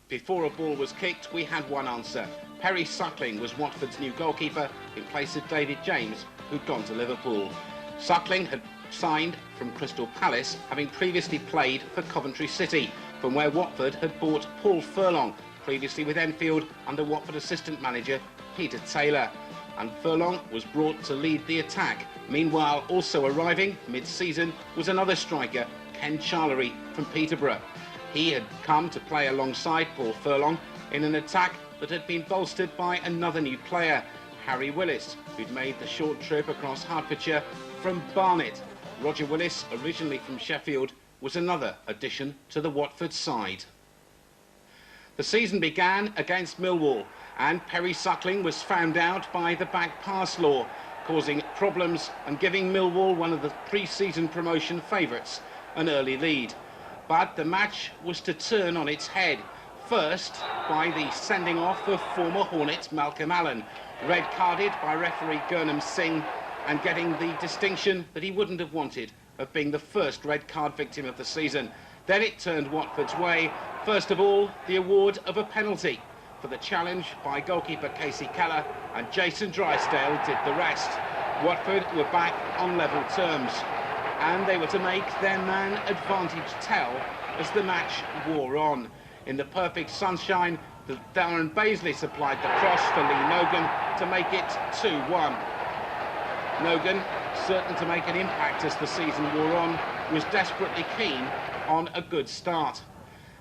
Before a ball was kicked, we had one answer. Perry Suckling was Watford's new goalkeeper in place of David James, who'd gone to Liverpool. Suckling had signed from Crystal Palace, having previously played for Coventry City, from where Watford had bought Paul Furlong, previously with Enfield under Watford assistant manager Peter Taylor. And Furlong was brought to lead the attack. Meanwhile, also arriving mid-season was another striker, Ken Charlery from Peterborough. He had come to play alongside Paul Furlong in an attack that had been bolstered by another new player, Harry Willis, who'd made the short trip across Hertfordshire from Barnet. Roger Willis, originally from Sheffield, was another addition to the Watford side. The season began against Millwall, and Perry Suckling was found out by the back pass law, causing problems and giving Millwall, one of the pre-season promotion favourites, an early lead. But the match was to turn on its head. First, by the sending off of former Hornet Malcolm Allen, red-carded by referee Gurnham Singh, and getting the distinction that he wouldn't have wanted of being the first red card victim of the season. Then it turned Watford's way. First of all, the award of a penalty for the challenge by goalkeeper Casey Keller, and Jason Drysdale did the rest. Watford were back on level terms, and they were to make their man advantage tell as the match wore on. In the perfect sunshine, Darren Baisley supplied the cross for Lee Nogan to make it 2-1. Nogan, certain to make an impact as the season wore on, was desperately keen on a good start.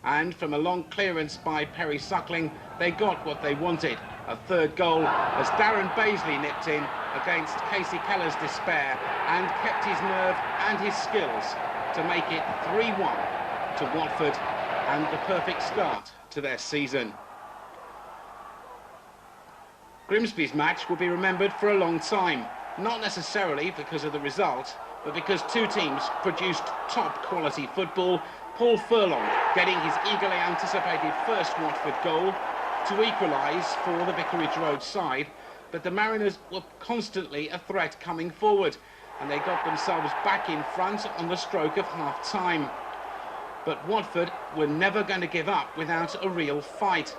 And from a long clearance by Perry Suckling, they got what they wanted, a third goal, as Darren Baisley nipped in against Casey Keller's despair and kept his nerve and his skills to make it 3-1 to Watford, and the perfect start to their season. Grimsby's match will be remembered for a long time, not necessarily because of the result, but because two teams produced top quality football. Paul Furlong getting his eagerly anticipated first Watford goal to equalise for the Vicarage Road side, but the Mariners were constantly a threat coming forward, and they got themselves back in front on the stroke of half-time. But Watford were never going to give up without a real fight.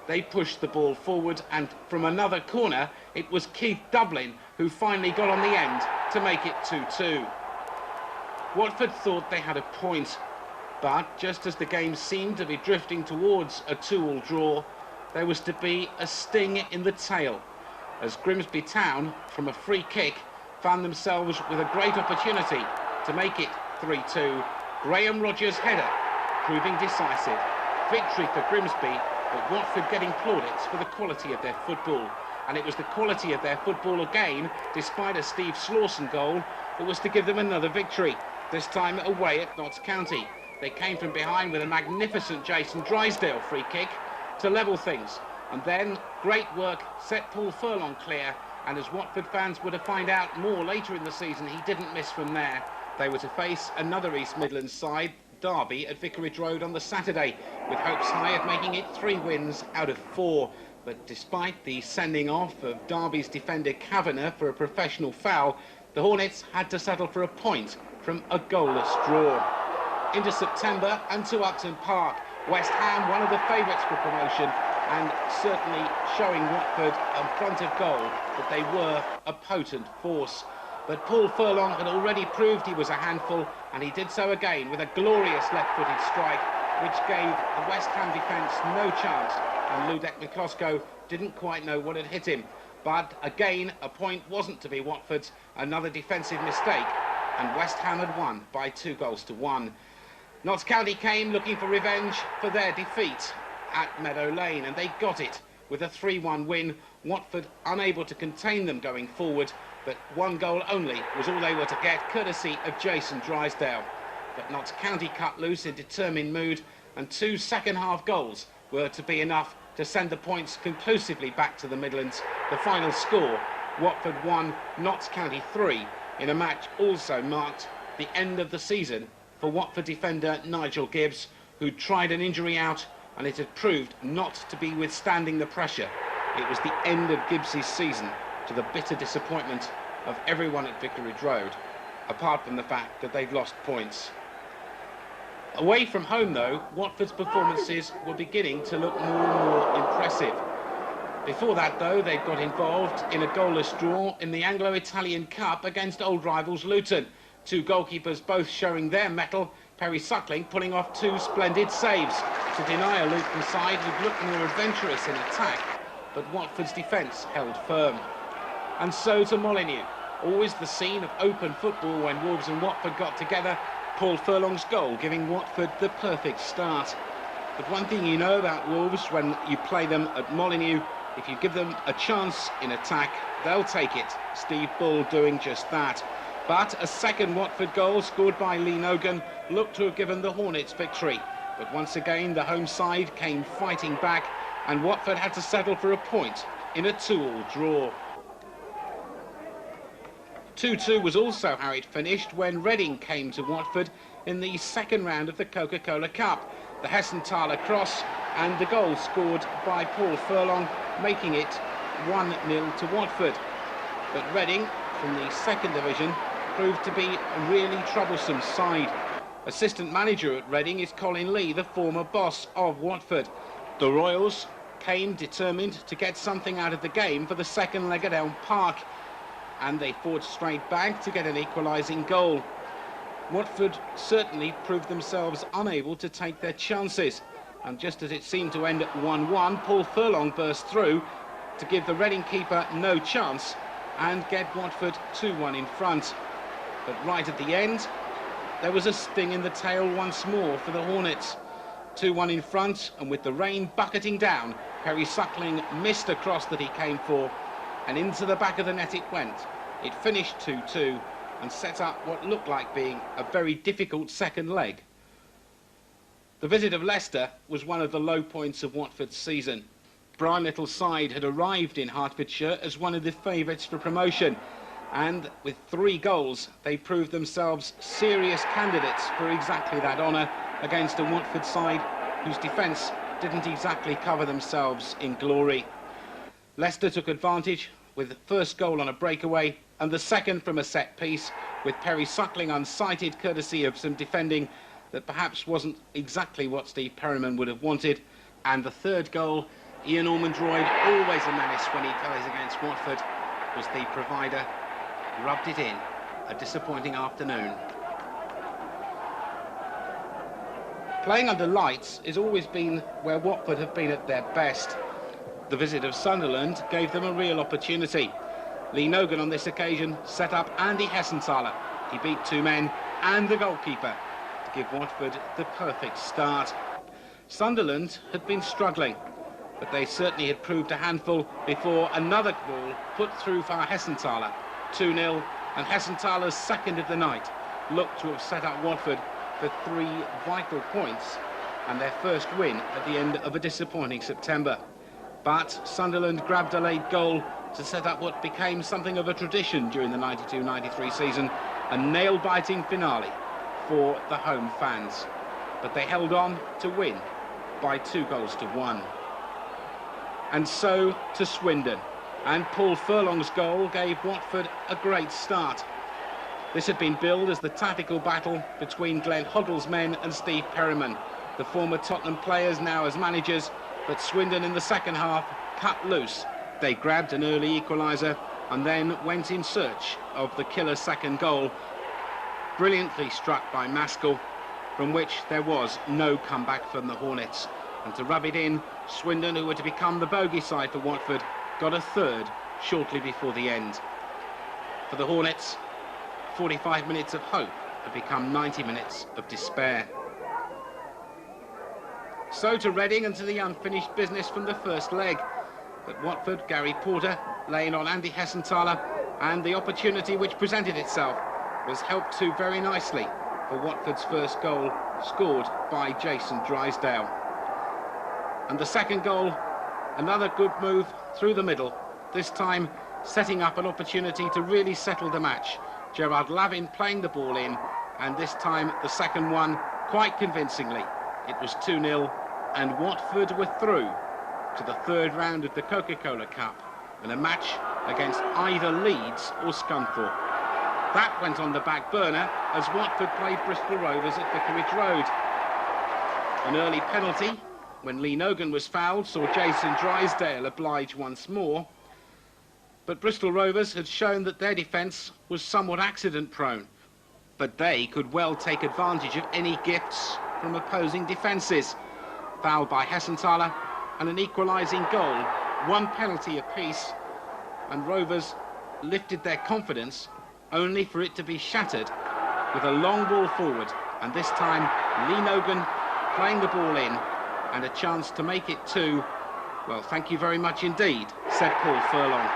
They pushed the ball forward, and from another corner, it was Keith Dublin who finally got on the end to make it 2-2. Watford thought they had a point, but just as the game seemed to be drifting towards a 2-2 draw, there was to be a sting in the tail, as Grimsby Town, from a free kick, found themselves with a great opportunity to make it 3-2. Graham Rodgers' header proving decisive. Victory for Grimsby, but Watford getting plaudits for the quality of their football. And it was the quality of their football again, despite a Steve Slawson goal, that was to give them another victory, this time away at Notts County. They came from behind with a magnificent Jason Drysdale free kick to level things. And then great work set Paul Furlong clear, and as Watford fans were to find out more later in the season, he didn't miss from there. They were to face another East Midlands side, Derby, at Vicarage Road on the Saturday, with hopes high of making it 3 wins out of 4. But despite the sending off of Derby's defender Kavanagh for a professional foul, the Hornets had to settle for a point from a goalless draw. Into September and to Upton Park, West Ham, one of the favourites for promotion, and certainly showing Watford in front of goal that they were a potent force. But Paul Furlong had already proved he was a handful, and he did so again with a glorious left-footed strike, which gave the West Ham defence no chance, and Ludek Miklosko didn't quite know what had hit him. But again, a point wasn't to be Watford's, another defensive mistake, and West Ham had won by 2-1. Notts County came looking for revenge for their defeat at Meadow Lane, and they got it with a 3-1 win. Watford unable to contain them going forward, but 1 goal only was all they were to get, courtesy of Jason Drysdale. But Notts County cut loose in determined mood, and 2 second-half goals were to be enough to send the points conclusively back to the Midlands. The final score, Watford 1, Notts County 3, in a match also marked the end of the season for Watford defender Nigel Gibbs, who tried an injury out, and it had proved not to be withstanding the pressure. It was the end of Gibbs' season, to the bitter disappointment of everyone at Vicarage Road, apart from the fact that they've lost points. Away from home, though, Watford's performances were beginning to look more and more impressive. Before that, though, they'd got involved in a goalless draw in the Anglo-Italian Cup against old rivals Luton. Two goalkeepers both showing their mettle, Perry Suckling pulling off two splendid saves to deny a Luton side who'd looked more adventurous in attack, but Watford's defence held firm. And so to Molineux, always the scene of open football when Wolves and Watford got together, Paul Furlong's goal giving Watford the perfect start. But one thing you know about Wolves when you play them at Molineux, if you give them a chance in attack, they'll take it. Steve Bull doing just that. But a second Watford goal scored by Lee Nogan looked to have given the Hornets victory. But once again, the home side came fighting back and Watford had to settle for a point in a 2-2 draw. 2-2 was also how it finished when Reading came to Watford in the second round of the Coca-Cola Cup. The Hessenthaler cross and the goal scored by Paul Furlong, making it 1-0 to Watford. But Reading, from the second division, proved to be a really troublesome side. Assistant manager at Reading is Colin Lee, the former boss of Watford. The Royals came determined to get something out of the game for the second leg at Elm Park, and they fought straight back to get an equalising goal. Watford certainly proved themselves unable to take their chances, and just as it seemed to end at 1-1, Paul Furlong burst through to give the Reading keeper no chance and get Watford 2-1 in front. But right at the end, there was a sting in the tail once more for the Hornets. 2-1 in front, and with the rain bucketing down, Perry Suckling missed a cross that he came for, and into the back of the net it went. It finished 2-2 and set up what looked like being a very difficult second leg. The visit of Leicester was one of the low points of Watford's season. Brian Little's side had arrived in Hertfordshire as one of the favourites for promotion, and with 3 goals they proved themselves serious candidates for exactly that honour against a Watford side whose defence didn't exactly cover themselves in glory. Leicester took advantage with the first goal on a breakaway and the second from a set piece, with Perry Suckling unsighted courtesy of some defending that perhaps wasn't exactly what Steve Perryman would have wanted. And the third goal, Ian Ormondroyd, always a menace when he plays against Watford, was the provider, rubbed it in. A disappointing afternoon. Playing under lights has always been where Watford have been at their best. The visit of Sunderland gave them a real opportunity. Lee Nogan on this occasion set up Andy Hessenthaler. He beat 2 men and the goalkeeper to give Watford the perfect start. Sunderland had been struggling, but they certainly had proved a handful before another ball put through for Hessenthaler. 2-0, and Hessenthaler's second of the night looked to have set up Watford for 3 vital points and their first win at the end of a disappointing September. But Sunderland grabbed a late goal to set up what became something of a tradition during the 92-93 season, a nail-biting finale for the home fans. But they held on to win by 2-1. And so to Swindon, and Paul Furlong's goal gave Watford a great start. This had been billed as the tactical battle between Glenn Hoddle's men and Steve Perryman, the former Tottenham players now as managers. But Swindon in the second half cut loose. They grabbed an early equaliser and then went in search of the killer second goal, brilliantly struck by Maskell, from which there was no comeback from the Hornets. And to rub it in, Swindon, who were to become the bogey side for Watford, got a third shortly before the end. For the Hornets, 45 minutes of hope had become 90 minutes of despair. So to Reading and to the unfinished business from the first leg. But Watford, Gary Porter laying on Andy Hessenthaler, and the opportunity which presented itself was helped to very nicely for Watford's first goal, scored by Jason Drysdale. And the second goal, another good move through the middle, this time setting up an opportunity to really settle the match. Gerard Lavin playing the ball in, and this time the second one quite convincingly. It was 2-0, and Watford were through to the third round of the Coca-Cola Cup in a match against either Leeds or Scunthorpe. That went on the back burner as Watford played Bristol Rovers at Vicarage Road. An early penalty, when Lee Nogan was fouled, saw Jason Drysdale oblige once more. But Bristol Rovers had shown that their defence was somewhat accident-prone. But they could well take advantage of any gifts from opposing defences. Foul by Hessenthaler and an equalising goal, one penalty apiece, and Rovers lifted their confidence only for it to be shattered with a long ball forward, and this time Lee Nogan playing the ball in and a chance to make it 2. Well, thank you very much indeed, said Paul Furlong.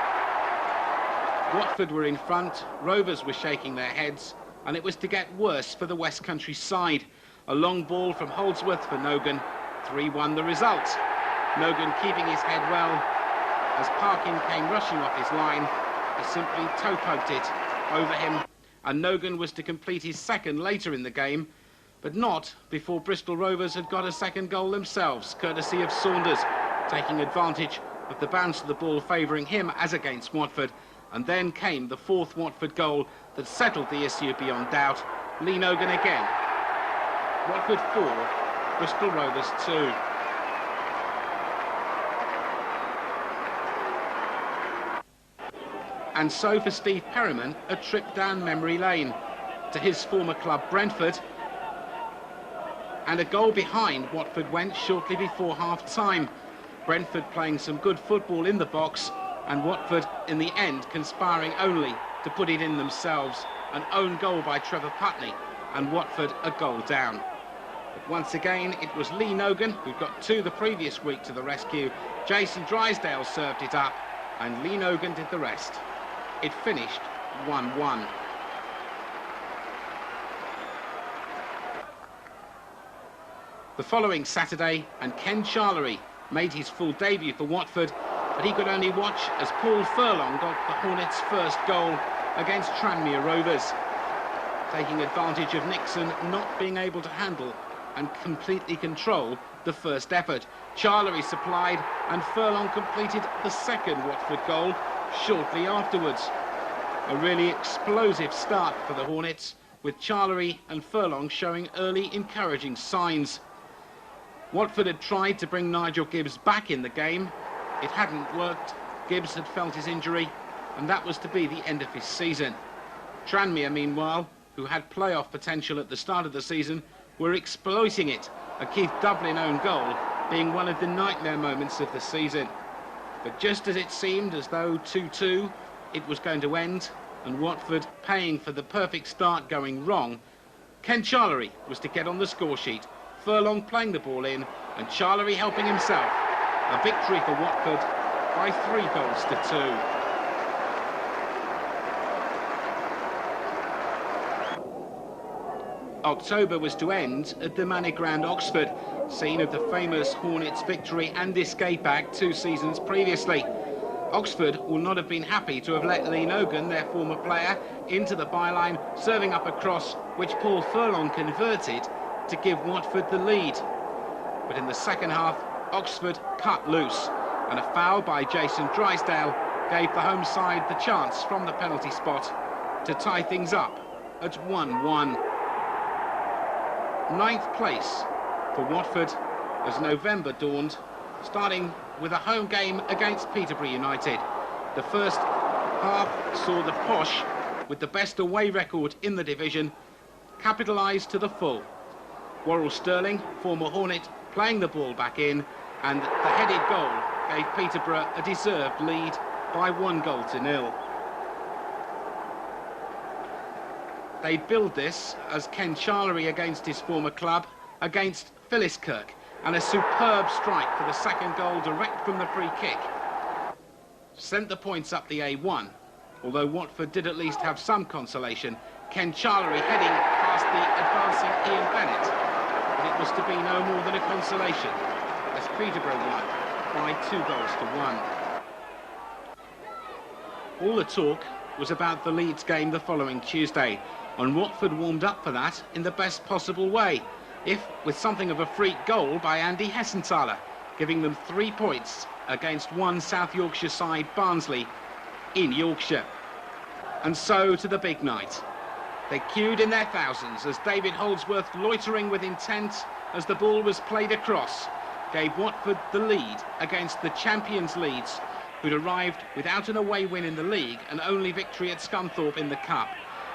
Watford were in front, Rovers were shaking their heads, and it was to get worse for the West Country side. A long ball from Holdsworth for Nogan, 3-1 the result. Nogan keeping his head well. As Parkin came rushing off his line, he simply toe-poked it over him, and Nogan was to complete his second later in the game, but not before Bristol Rovers had got a second goal themselves, courtesy of Saunders, taking advantage of the bounce of the ball favouring him as against Watford. And then came the fourth Watford goal that settled the issue beyond doubt. Lee Nogan again. Watford 4, Bristol Rovers 2. And so for Steve Perryman, a trip down memory lane to his former club Brentford. And a goal behind Watford went shortly before half-time. Brentford playing some good football in the box, and Watford in the end conspiring only to put it in themselves. An own goal by Trevor Putney, and Watford a goal down. But once again it was Lee Nogan, who got 2 the previous week, to the rescue. Jason Drysdale served it up, and Lee Nogan did the rest. It finished 1-1. The following Saturday, and Ken Charlery made his full debut for Watford, but he could only watch as Paul Furlong got the Hornets' first goal against Tranmere Rovers, taking advantage of Nixon not being able to handle and completely control the first effort. Charlery supplied, and Furlong completed the second Watford goal shortly afterwards. A really explosive start for the Hornets, with Charlery and Furlong showing early encouraging signs. Watford had tried to bring Nigel Gibbs back in the game. It hadn't worked. Gibbs had felt his injury, and that was to be the end of his season. Tranmere, meanwhile, who had playoff potential at the start of the season, were exploiting it, a Keith Dublin own goal being one of the nightmare moments of the season. But just as it seemed as though 2-2 it was going to end, and Watford paying for the perfect start going wrong, Ken Charlery was to get on the score sheet. Furlong playing the ball in, and Charlery helping himself. A victory for Watford by 3-2. October was to end at the Manor Grand, Oxford, scene of the famous Hornets' victory and escape act 2 seasons previously. Oxford will not have been happy to have let Lee Nogan, their former player, into the byline, serving up a cross which Paul Furlong converted to give Watford the lead. But in the second half, Oxford cut loose, and a foul by Jason Drysdale gave the home side the chance from the penalty spot to tie things up at 1-1. 9th place for Watford as November dawned, starting with a home game against Peterborough United. The first half saw the Posh, with the best away record in the division, capitalise to the full. Worrell Sterling, former Hornet, playing the ball back in, and the headed goal gave Peterborough a deserved lead by 1-0. They billed this as Ken Charlery against his former club, against Philliskirk, and a superb strike for the second goal direct from the free kick sent the points up the A1. Although Watford did at least have some consolation, Ken Charlery heading past the advancing Ian Bennett, but it was to be no more than a consolation as Peterborough won by 2-1. All the talk was about the Leeds game the following Tuesday, and Watford warmed up for that in the best possible way, if with something of a freak goal by Andy Hessenthaler, giving them 3 points against one South Yorkshire side, Barnsley, in Yorkshire. And so to the big night. They queued in their thousands as David Holdsworth, loitering with intent, as the ball was played across, gave Watford the lead against the champions Leeds, who'd arrived without an away win in the league and only victory at Scunthorpe in the Cup.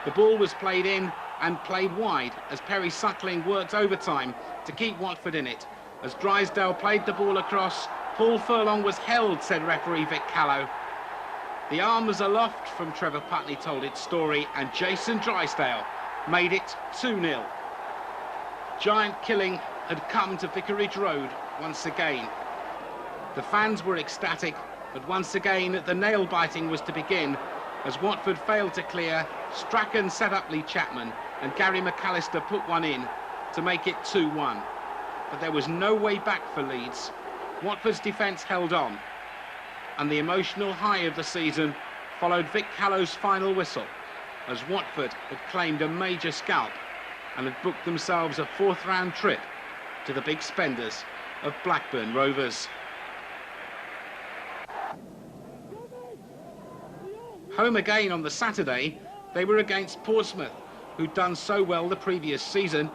The ball was played in and played wide as Perry Suckling worked overtime to keep Watford in it. As Drysdale played the ball across, Paul Furlong was held, said referee Vic Callow. The arm was aloft from Trevor Putney told its story, and Jason Drysdale made it 2-0. Giant killing had come to Vicarage Road once again. The fans were ecstatic, but once again the nail-biting was to begin as Watford failed to clear. Strachan set up Lee Chapman and Gary McAllister put one in to make it 2-1. But there was no way back for Leeds. Watford's defence held on, and the emotional high of the season followed Vic Callow's final whistle as Watford had claimed a major scalp and had booked themselves a fourth-round trip to the big spenders of Blackburn Rovers. Home again on the Saturday, they were against Portsmouth, who'd done so well the previous season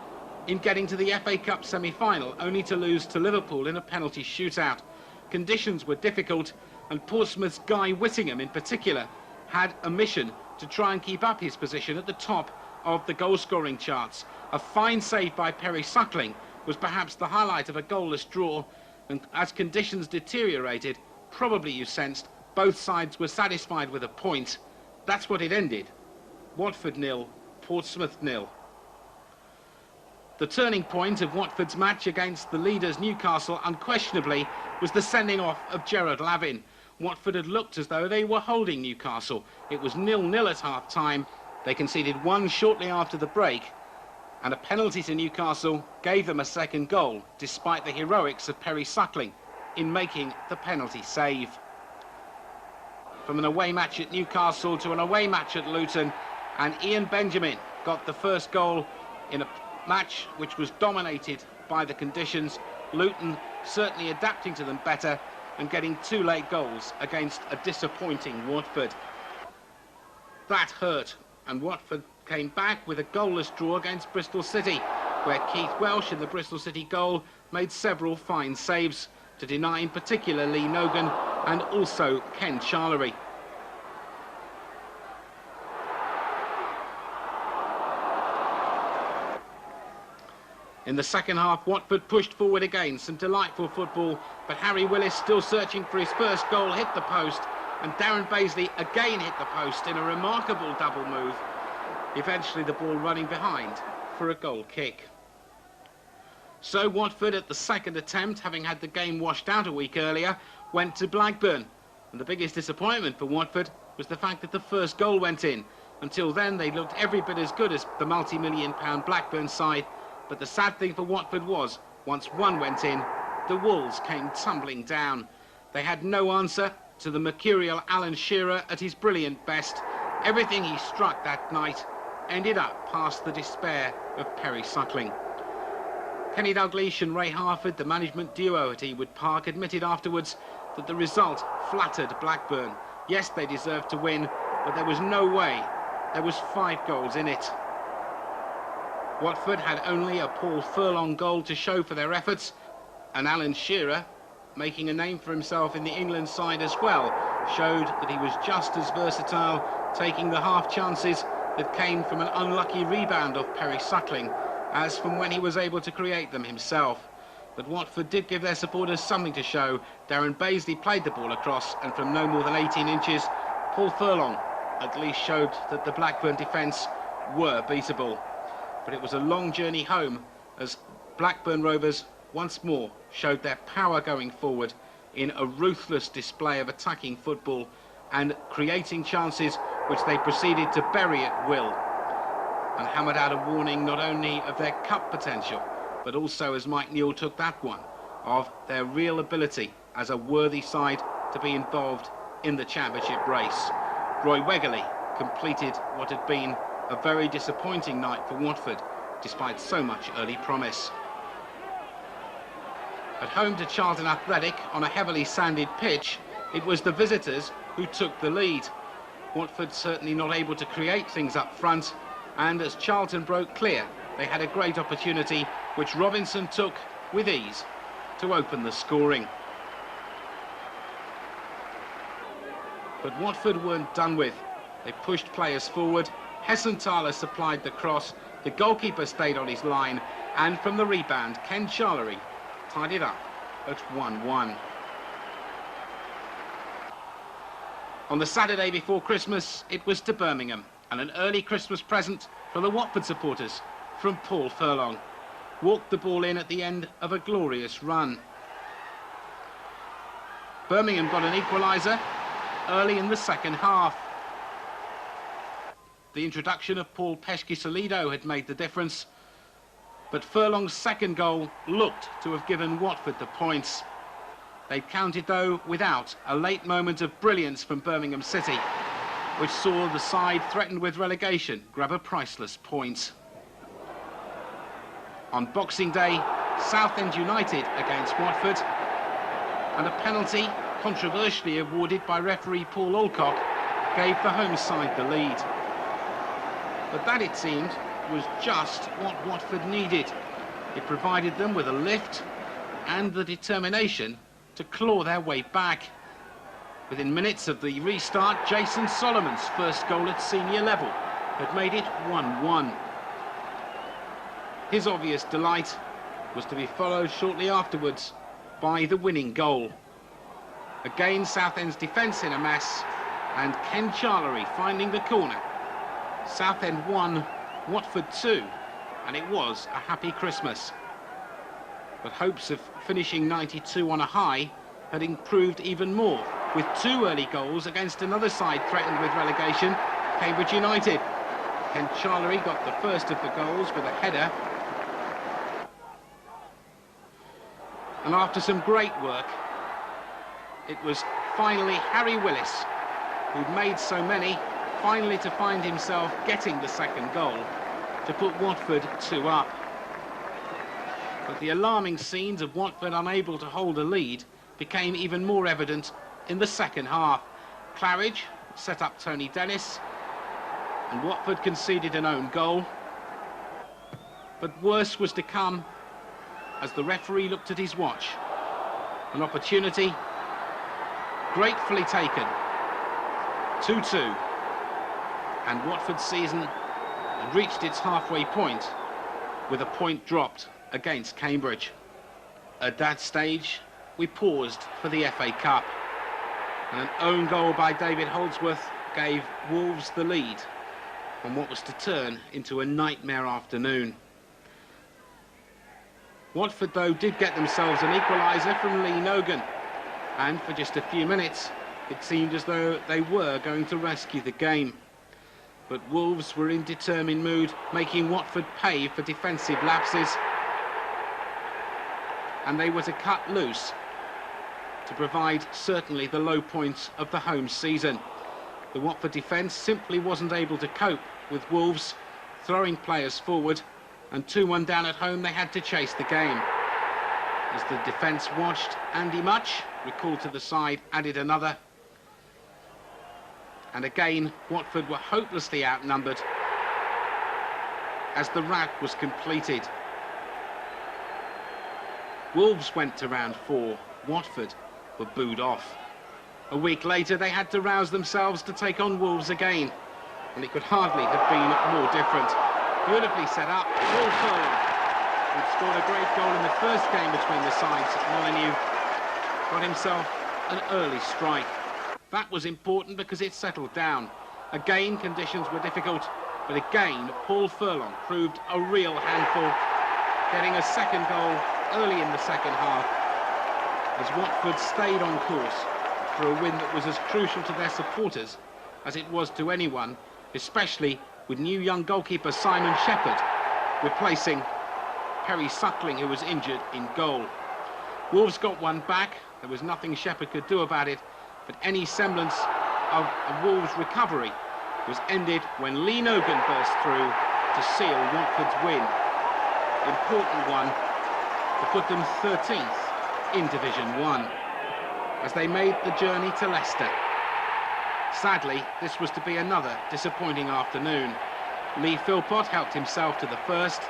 in getting to the FA Cup semi-final, only to lose to Liverpool in a penalty shootout. Conditions were difficult, and Portsmouth's Guy Whittingham in particular had a mission to try and keep up his position at the top of the goal-scoring charts. A fine save by Perry Suckling was perhaps the highlight of a goalless draw, and as conditions deteriorated, probably you sensed both sides were satisfied with a point. That's what it ended. Watford 0, Portsmouth 0. The turning point of Watford's match against the leaders Newcastle unquestionably was the sending off of Gerard Lavin. Watford had looked as though they were holding Newcastle. It was 0-0 at half-time. They conceded one shortly after the break, and a penalty to Newcastle gave them a second goal, despite the heroics of Perry Suckling in making the penalty save. From an away match at Newcastle to an away match at Luton, and Ian Benjamin got the first goal in a match which was dominated by the conditions. Luton certainly adapting to them better and getting two late goals against a disappointing Watford. That hurt, and Watford came back with a goalless draw against Bristol City, where Keith Welsh in the Bristol City goal made several fine saves to deny in particular Lee Nogan and also Ken Charlery. In the second half, Watford pushed forward again, some delightful football, but Harry Willis, still searching for his first goal, hit the post, and Darren Baisley again hit the post in a remarkable double move. Eventually the ball running behind for a goal kick. So Watford, at the second attempt, having had the game washed out a week earlier, went to Blackburn. And the biggest disappointment for Watford was the fact that the first goal went in. Until then, they looked every bit as good as the multi-million-pound Blackburn side. But the sad thing for Watford was, once one went in, the Wolves came tumbling down. They had no answer to the mercurial Alan Shearer at his brilliant best. Everything he struck that night ended up past the despair of Perry Suckling. Kenny Dalglish and Ray Harford, the management duo at Ewood Park, admitted afterwards that the result flattered Blackburn. Yes, they deserved to win, but there was no way. There was 5 goals in it. Watford had only a Paul Furlong goal to show for their efforts, and Alan Shearer, making a name for himself in the England side as well, showed that he was just as versatile, taking the half chances that came from an unlucky rebound of Perry Suckling as from when he was able to create them himself. But Watford did give their supporters something to show. Darren Baisley played the ball across, and from no more than 18 inches, Paul Furlong at least showed that the Blackburn defence were beatable. But it was a long journey home as Blackburn Rovers once more showed their power going forward in a ruthless display of attacking football and creating chances which they proceeded to bury at will, and hammered out a warning not only of their cup potential, but also, as Mike Newell took that one, of their real ability as a worthy side to be involved in the championship race. Roy Wegerle completed what had been a very disappointing night for Watford, despite so much early promise. At home to Charlton Athletic on a heavily sanded pitch, it was the visitors who took the lead. Watford certainly not able to create things up front, and as Charlton broke clear, they had a great opportunity which Robinson took with ease to open the scoring. But Watford weren't done with. They pushed players forward. Hessenthaler supplied the cross. The goalkeeper stayed on his line. And from the rebound, Ken Charlery tied it up at 1-1. On the Saturday before Christmas, it was to Birmingham, and an early Christmas present for the Watford supporters from Paul Furlong. Walked the ball in at the end of a glorious run. Birmingham got an equaliser early in the second half. The introduction of Paul Pesci-Solido had made the difference, but Furlong's second goal looked to have given Watford the points. They counted, though, without a late moment of brilliance from Birmingham City, which saw the side threatened with relegation grab a priceless point. On Boxing Day, Southend United against Watford, and a penalty controversially awarded by referee Paul Alcock gave the home side the lead. But that, it seemed, was just what Watford needed. It provided them with a lift and the determination to claw their way back. Within minutes of the restart, Jason Solomon's first goal at senior level had made it 1-1. His obvious delight was to be followed shortly afterwards by the winning goal. Again, Southend's defence in a mess, and Ken Charlery finding the corner. Southend 1, Watford 2, and it was a happy Christmas. But hopes of finishing 92 on a high had improved even more, with two early goals against another side threatened with relegation, Cambridge United. Ken Charlery got the first of the goals with a header. And after some great work, it was finally Harry Willis, who'd made so many, finally to find himself getting the second goal to put Watford 2 up. But the alarming scenes of Watford unable to hold a lead became even more evident in the second half. Claridge set up Tony Dennis, and Watford conceded an own goal. But worse was to come as the referee looked at his watch. An opportunity gratefully taken. 2-2. And Watford's season had reached its halfway point with a point dropped against Cambridge. At that stage, we paused for the FA Cup, and an own goal by David Holdsworth gave Wolves the lead on what was to turn into a nightmare afternoon. Watford, though, did get themselves an equaliser from Lee Nogan, and for just a few minutes, it seemed as though they were going to rescue the game. But Wolves were in determined mood, making Watford pay for defensive lapses, and they were to cut loose to provide certainly the low points of the home season. The Watford defence simply wasn't able to cope with Wolves throwing players forward, and 2-1 down at home, they had to chase the game. As the defence watched, Andy Much, recalled to the side, added another. And again, Watford were hopelessly outnumbered as the rout was completed. Wolves went to round 4. Watford were booed off. A week later, they had to rouse themselves to take on Wolves again, and it could hardly have been more different. Beautifully set up, Paul Furlong, who scored a great goal in the first game between the sides at Molineux, got himself an early strike. That was important because it settled down. Again, conditions were difficult, but again, Paul Furlong proved a real handful, getting a second goal early in the second half, as Watford stayed on course for a win that was as crucial to their supporters as it was to anyone, especially with new young goalkeeper Simon Shepherd replacing Perry Suckling, who was injured, in goal. Wolves got one back. There was nothing Shepherd could do about it, but any semblance of a Wolves recovery was ended when Lee Nogan burst through to seal Watford's win. Important one to put them 13th in Division 1 as they made the journey to Leicester. Sadly, this was to be another disappointing afternoon. Lee Philpott helped himself to the first,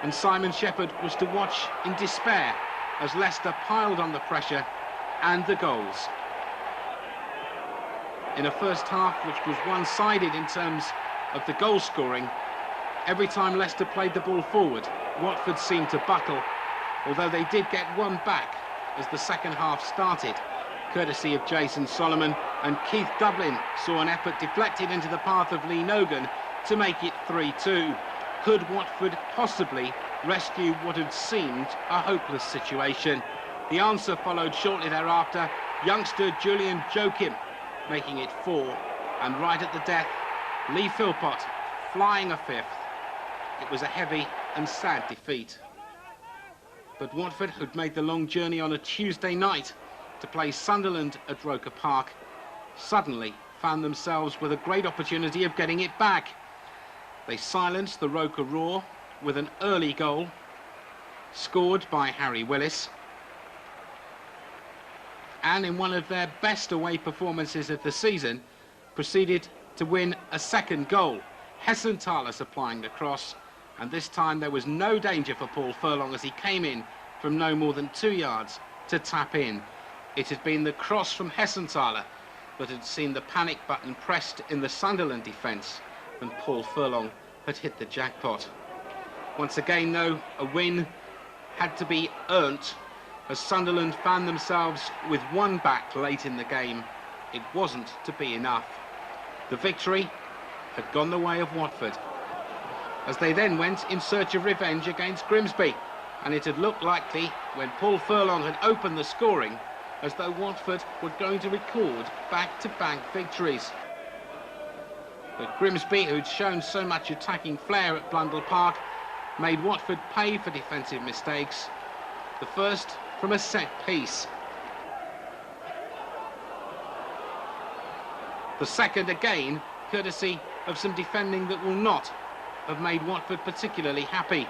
and Simon Shepherd was to watch in despair as Leicester piled on the pressure and the goals. In a first half which was one-sided in terms of the goal scoring, every time Leicester played the ball forward, Watford seemed to buckle, although they did get one back as the second half started, courtesy of Jason Solomon, and Keith Dublin saw an effort deflected into the path of Lee Nogan to make it 3-2. Could Watford possibly rescue what had seemed a hopeless situation? The answer followed shortly thereafter, youngster Julian Joachim making it 4, and right at the death, Lee Philpott flying a 5th. It was a heavy and sad defeat. But Watford, who'd made the long journey on a Tuesday night to play Sunderland at Roker Park, suddenly found themselves with a great opportunity of getting it back. They silenced the Roker roar with an early goal, scored by Harry Willis. And in one of their best away performances of the season, proceeded to win a second goal. Hessenthaler supplying the cross, and this time there was no danger for Paul Furlong as he came in from no more than 2 yards to tap in. It had been the cross from Hessenthaler that had seen the panic button pressed in the Sunderland defence when Paul Furlong had hit the jackpot. Once again, though, a win had to be earned as Sunderland found themselves with one back late in the game. It wasn't to be enough. The victory had gone the way of Watford, as they then went in search of revenge against Grimsby, and it had looked likely when Paul Furlong had opened the scoring as though Watford were going to record back-to-back victories. But Grimsby, who'd shown so much attacking flair at Blundell Park, made Watford pay for defensive mistakes, the first from a set piece. The second again, courtesy of some defending that will not have made Watford particularly happy.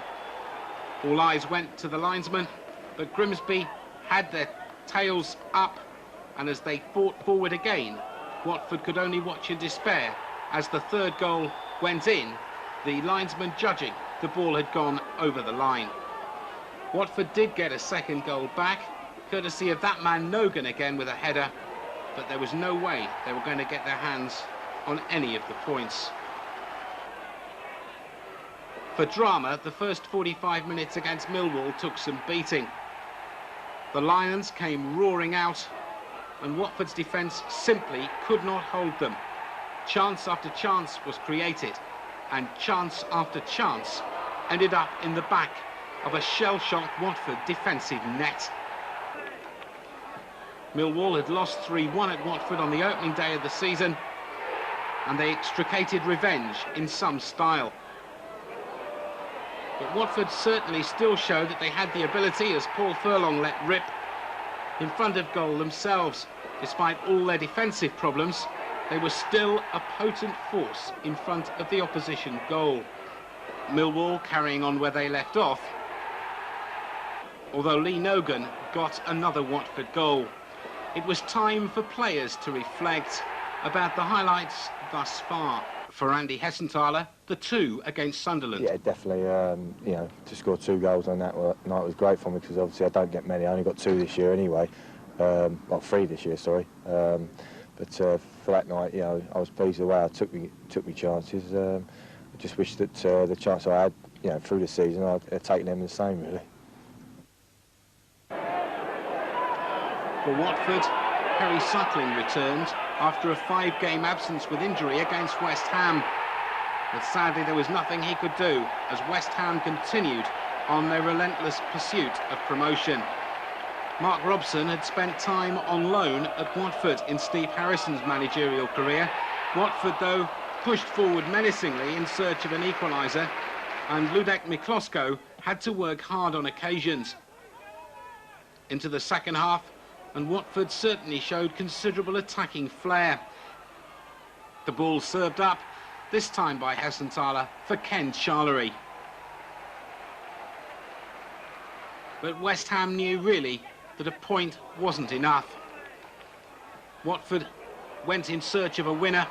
All eyes went to the linesman, but Grimsby had their tails up, and as they fought forward again, Watford could only watch in despair as the third goal went in, the linesman judging the ball had gone over the line. Watford did get a second goal back, courtesy of that man Nogan again with a header, but there was no way they were going to get their hands on any of the points. For drama, the first 45 minutes against Millwall took some beating. The Lions came roaring out, and Watford's defence simply could not hold them. Chance after chance was created, and chance after chance ended up in the back of a shell-shocked Watford defensive net. Millwall had lost 3-1 at Watford on the opening day of the season, and they extricated revenge in some style. But Watford certainly still showed that they had the ability, as Paul Furlong let rip in front of goal themselves. Despite all their defensive problems, they were still a potent force in front of the opposition goal. Millwall carrying on where they left off, although Lee Nogan got another Watford goal. It was time for players to reflect about the highlights thus far. For Andy Hessenthaler, the 2 against Sunderland. Yeah, definitely. You know, to score 2 goals on that night was great for me, because obviously I don't get many. I only got 2 this year anyway. Well, 3 this year, sorry. But for that night, you know, I was pleased the way I took me chances. I just wish that the chance I had, you know, through the season, I'd taken them the same, really. For Watford, Harry Suckling returned after a 5-game absence with injury against West Ham. But sadly there was nothing he could do as West Ham continued on their relentless pursuit of promotion. Mark Robson had spent time on loan at Watford in Steve Harrison's managerial career. Watford, though, pushed forward menacingly in search of an equaliser, and Ludek Miklosko had to work hard on occasions. Into the second half, and Watford certainly showed considerable attacking flair. The ball served up, this time by Hessenthaler for Ken Charlery. But West Ham knew really that a point wasn't enough. Watford went in search of a winner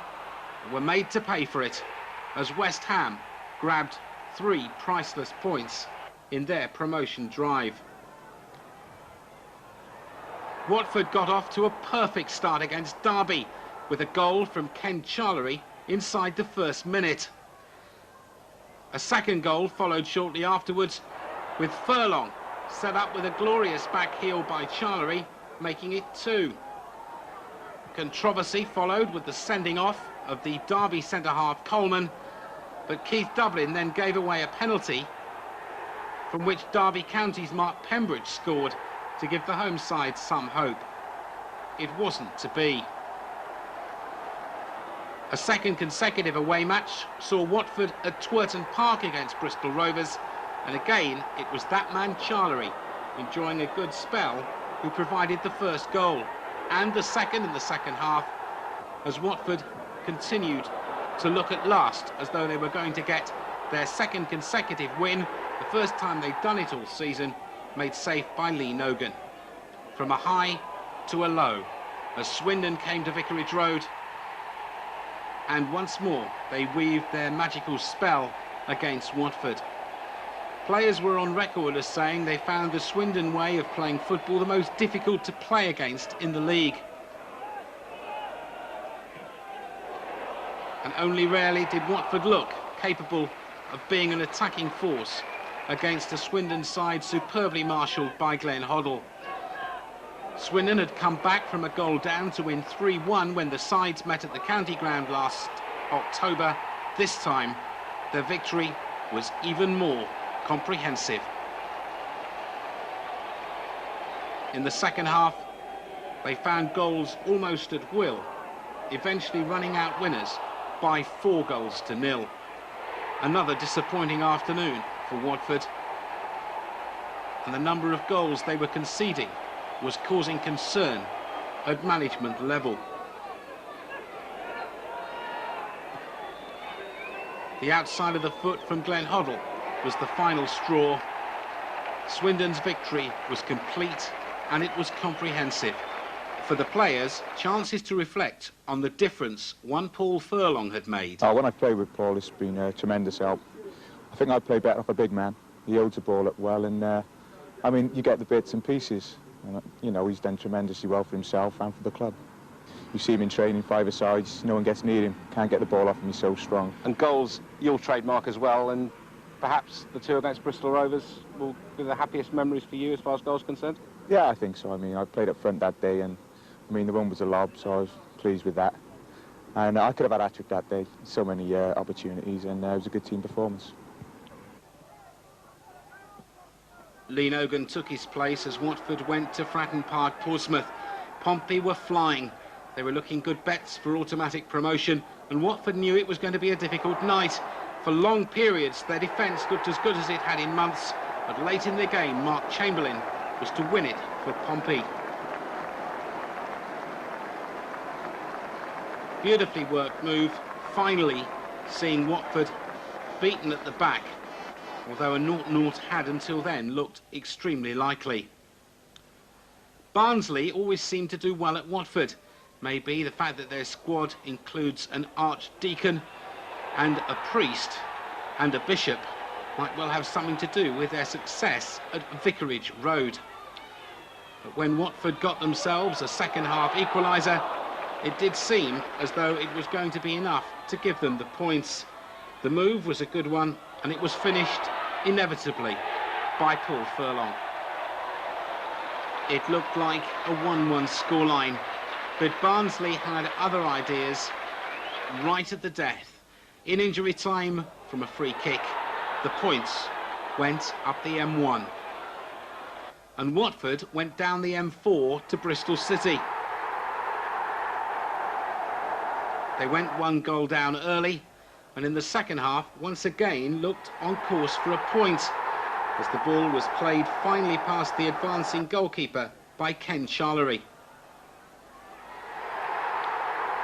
and were made to pay for it as West Ham grabbed 3 priceless points. in their promotion drive. Watford got off to a perfect start against Derby with a goal from Ken Charlery inside the first minute. A second goal followed shortly afterwards, with Furlong set up with a glorious back heel by Charlery, making it 2. Controversy followed with the sending off of the Derby centre-half Coleman, but Keith Dublin then gave away a penalty from which Derby County's Mark Pembridge scored to give the home side some hope. It wasn't to be. A second consecutive away match saw Watford at Twerton Park against Bristol Rovers, and again it was that man Charlery, enjoying a good spell, who provided the first goal and the second in the second half, as Watford continued to look at last as though they were going to get their second consecutive win, the first time they'd done it all season, made safe by Lee Nogan. From a high to a low, as Swindon came to Vicarage Road, and once more they weaved their magical spell against Watford. Players were on record as saying they found the Swindon way of playing football the most difficult to play against in the league. And only rarely did Watford look capable of being an attacking force against a Swindon side superbly marshalled by Glenn Hoddle. Swindon had come back from a goal down to win 3-1 when the sides met at the county ground last October. This time, their victory was even more comprehensive. In the second half, they found goals almost at will, eventually running out winners by 4-0. Another disappointing afternoon for Watford, and the number of goals they were conceding was causing concern at management level. The outside of the foot from Glenn Hoddle was the final straw. Swindon's victory was complete and it was comprehensive. For the players, chances to reflect on the difference one Paul Furlong had made. When I've played with Paul, it's been a tremendous help. I think I play better off a big man. He holds the ball up well, and I mean, you get the bits and pieces. And, you know, he's done tremendously well for himself and for the club. You see him in training, 5-a-sides, no one gets near him, can't get the ball off him, he's so strong. And goals, your trademark as well, and perhaps the 2 against Bristol Rovers will be the happiest memories for you as far as goals concerned? Yeah, I think so. I mean, I played up front that day, and I mean, the one was a lob, so I was pleased with that. And I could have had a hat-trick that day, so many opportunities, and it was a good team performance. Lee Nogan took his place as Watford went to Fratton Park, Portsmouth. Pompey were flying. They were looking good bets for automatic promotion, and Watford knew it was going to be a difficult night. For long periods, their defence looked as good as it had in months, but late in the game, Mark Chamberlain was to win it for Pompey. Beautifully worked move, finally seeing Watford beaten at the back, although a 0-0 had until then looked extremely likely. Barnsley always seemed to do well at Watford. Maybe the fact that their squad includes an archdeacon and a priest and a bishop might well have something to do with their success at Vicarage Road. But when Watford got themselves a second-half equaliser, it did seem as though it was going to be enough to give them the points. The move was a good one, and it was finished inevitably by Paul Furlong. It looked like a 1-1 scoreline, but Barnsley had other ideas right at the death. In injury time from a free kick, the points went up the M1. And Watford went down the M4 to Bristol City. They went 1 goal down early, and in the second half, once again looked on course for a point, as the ball was played finally past the advancing goalkeeper by Ken Charlery.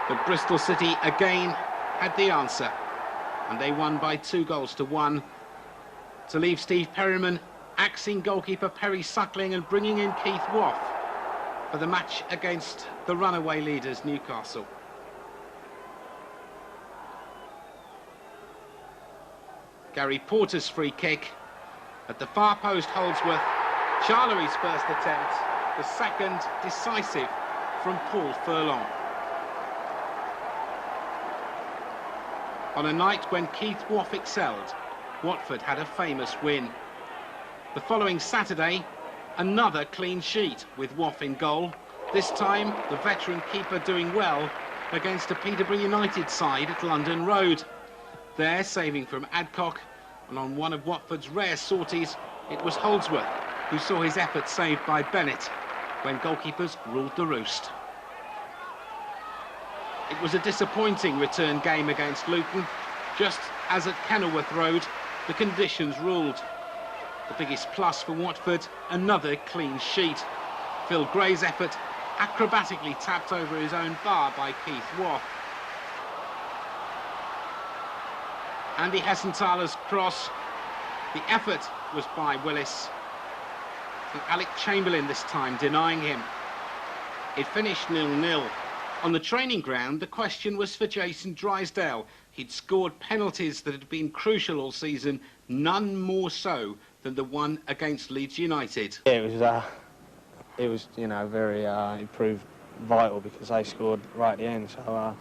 But Bristol City again had the answer, and they won by 2-1, to leave Steve Perryman axing goalkeeper Perry Suckling and bringing in Keith Woff for the match against the runaway leaders Newcastle. Gary Porter's free kick At the far post, Holdsworth, Charlery's first attempt, the second decisive from Paul Furlong. On a night when Keith Waugh excelled, Watford had a famous win. The following Saturday, another clean sheet with Waugh in goal, this time the veteran keeper doing well against a Peterborough United side at London Road. There, saving from Adcock, and on one of Watford's rare sorties, it was Holdsworth who saw his effort saved by Bennett when goalkeepers ruled the roost. It was a disappointing return game against Luton. Just as at Kenilworth Road, the conditions ruled. The biggest plus for Watford, another clean sheet. Phil Gray's effort acrobatically tapped over his own bar by Keith Waugh. Andy Hessenthaler's cross. The effort was by Willis. And Alec Chamberlain this time denying him. It finished 0-0. On the training ground, the question was for Jason Drysdale. He'd scored penalties that had been crucial all season, none more so than the one against Leeds United. Yeah, it was you know, very improved vital because they scored right at the end. So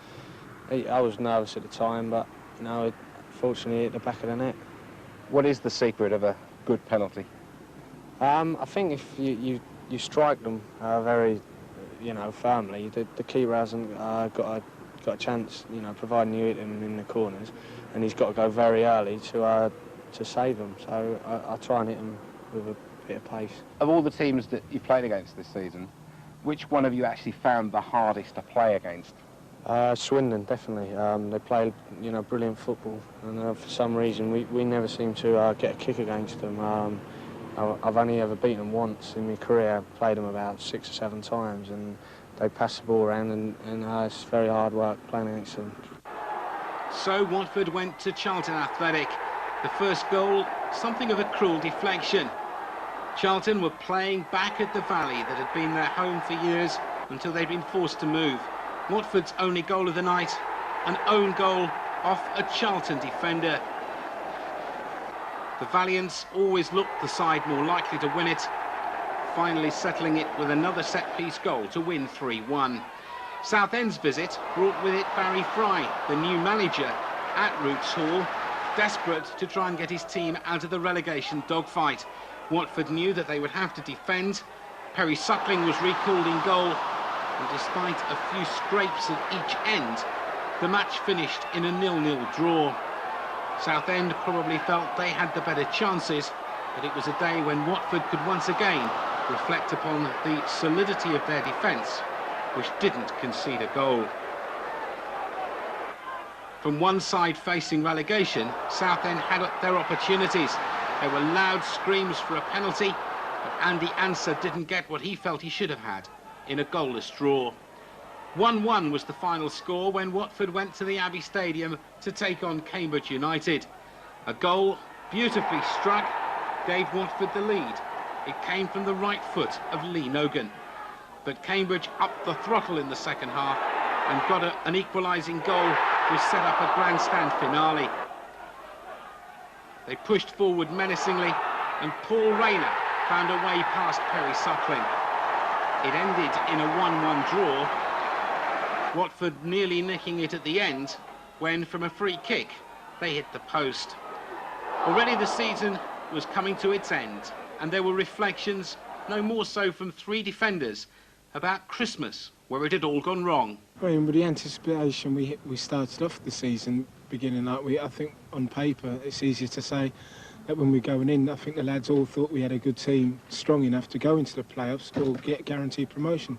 I was nervous at the time, but you know, fortunately hit the back of the net. What is the secret of a good penalty? I think if you strike them very, you know, firmly, the keeper hasn't got a chance, you know, providing you hit him in the corners, and he's got to go very early to save them. So I try and hit him with a bit of pace. Of all the teams that you've played against this season, which one have you actually found the hardest to play against? Swindon, definitely. They play, you know, brilliant football, and for some reason we never seem to get a kick against them. I've only ever beaten them once in my career. Played them about 6 or 7 times, and they pass the ball around, and it's very hard work playing against them. So Watford went to Charlton Athletic. The first goal, something of a cruel deflection. Charlton were playing back at the Valley that had been their home for years until they'd been forced to move. Watford's only goal of the night, an own goal off a Charlton defender. The Valiants always looked the side more likely to win it, finally settling it with another set-piece goal to win 3-1. Southend's visit brought with it Barry Fry, the new manager at Roots Hall, desperate to try and get his team out of the relegation dogfight. Watford knew that they would have to defend. Perry Suckling was recalled in goal, and despite a few scrapes at each end, the match finished in a 0-0 draw. Southend probably felt they had the better chances, but it was a day when Watford could once again reflect upon the solidity of their defence, which didn't concede a goal. From one side facing relegation, Southend had their opportunities. There were loud screams for a penalty, but Andy Anser didn't get what he felt he should have had in a goalless draw. 1-1 was the final score when Watford went to the Abbey Stadium to take on Cambridge United. A goal, beautifully struck, gave Watford the lead. It came from the right foot of Lee Nogan. But Cambridge upped the throttle in the second half and got an equalising goal which set up a grandstand finale. They pushed forward menacingly, and Paul Rayner found a way past Perry Suckling. It ended in a 1-1 draw, Watford nearly nicking it at the end when, from a free kick, they hit the post. Already the season was coming to its end, and there were reflections, no more so from 3 defenders, about Christmas, where it had all gone wrong. Well, with the anticipation we started off the season beginning like I think on paper it's easier to say that when we're going in, I think the lads all thought we had a good team, strong enough to go into the playoffs or get guaranteed promotion.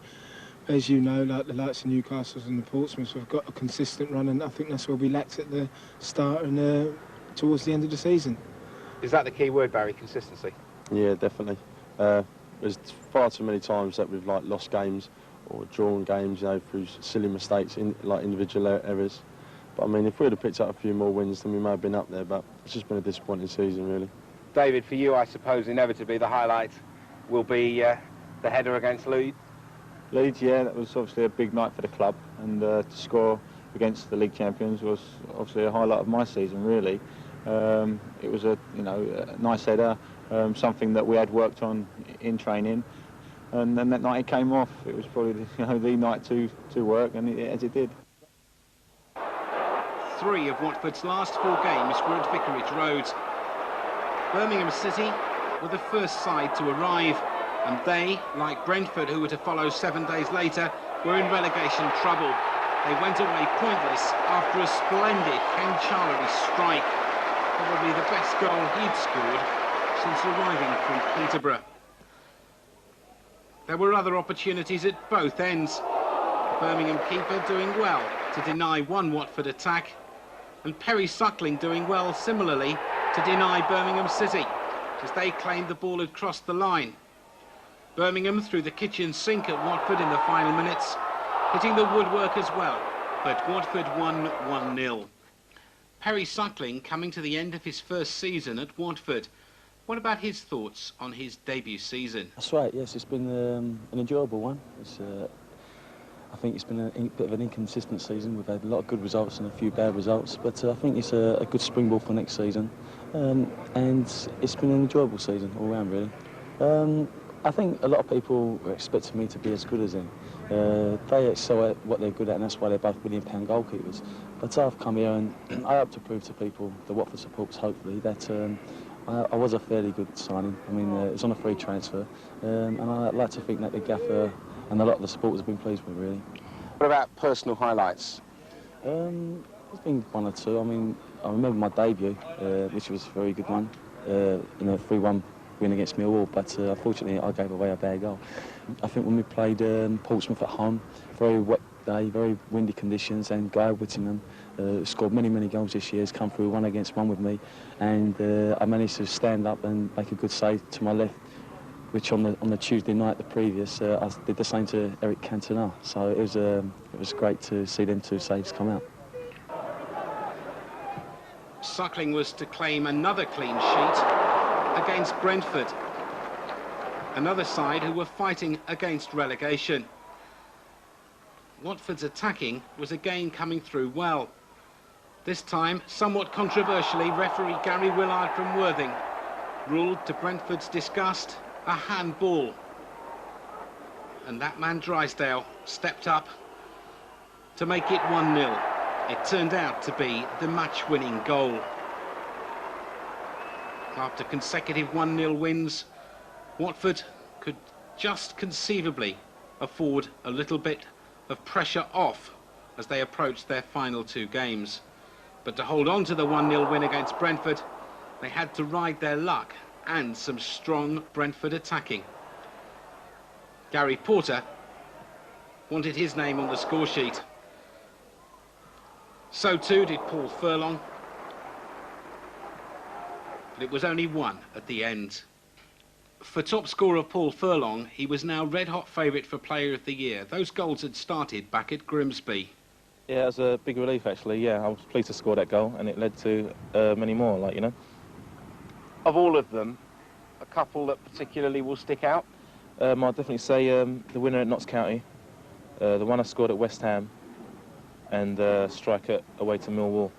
As you know, like the likes of Newcastle's and the Portsmouths have got a consistent run, and I think that's where we lacked at the start and towards the end of the season. Is that the key word, Barry, consistency? Yeah, definitely. There's far too many times that we've lost games or drawn games, you know, through silly mistakes, like individual errors. But I mean, if we'd have picked up a few more wins, then we may have been up there. But it's just been a disappointing season, really. David, for you, I suppose inevitably the highlight will be the header against Leeds. Leeds, yeah, that was obviously a big night for the club, and to score against the league champions was obviously a highlight of my season, really. It was a nice header, something that we had worked on in training. And then that night it came off. It was probably the night to work, and as it did. 3 of Watford's last 4 games were at Vicarage Road. Birmingham City were the first side to arrive, and they, like Brentford, who were to follow 7 days later, were in relegation trouble. They went away pointless after a splendid Ken Charlery strike, probably the best goal he'd scored since arriving from Peterborough. There were other opportunities at both ends. The Birmingham keeper doing well to deny one Watford attack, and Perry Suckling doing well similarly to deny Birmingham City, as they claimed the ball had crossed the line. Birmingham threw the kitchen sink at Watford in the final minutes, hitting the woodwork as well, but Watford won 1-0. Perry Suckling coming to the end of his first season at Watford. What about his thoughts on his debut season? That's right, yes, it's been an enjoyable one. I think it's been a bit of an inconsistent season. We've had a lot of good results and a few bad results, but I think it's a good springboard for next season. And it's been an enjoyable season all round, really. I think a lot of people are expecting me to be as good as him. They excel at what they're good at, and that's why they're both £1 million goalkeepers. But I've come here and I hope to prove to people, the Watford supporters hopefully, that I was a fairly good signing. I mean, it's on a free transfer, and I'd like to think that the gaffer and a lot of the supporters have been pleased with, really. What about personal highlights? There's been 1 or 2. I mean, I remember my debut, which was a very good one, in a 3-1 win against Millwall, but unfortunately I gave away a bad goal. I think when we played Portsmouth at home, very wet day, very windy conditions, and Guy Whittingham scored many goals this year, has come through 1-against-1 with me, and I managed to stand up and make a good save to my left, which on the Tuesday night, the previous, I did the same to Eric Cantona. So it was great to see them 2 saves come out. Suckling was to claim another clean sheet against Brentford, another side who were fighting against relegation. Watford's attacking was again coming through well. This time, somewhat controversially, referee Gary Willard from Worthing ruled to Brentford's disgust a handball. And that man Drysdale stepped up to make it 1-0. It turned out to be the match-winning goal. After consecutive 1-0 wins, Watford could just conceivably afford a little bit of pressure off as they approached their final 2 games. But to hold on to the 1-0 win against Brentford, they had to ride their luck and some strong Brentford attacking. Gary Porter wanted his name on the score sheet. So too did Paul Furlong. But it was only 1 at the end. For top scorer Paul Furlong, he was now red-hot favourite for Player of the Year. Those goals had started back at Grimsby. Yeah, it was a big relief, actually. Yeah, I was pleased to score that goal, and it led to many more, like, you know. Of all of them, a couple that particularly will stick out? I'd definitely say the winner at Notts County, the one I scored at West Ham, and striker away to Millwall.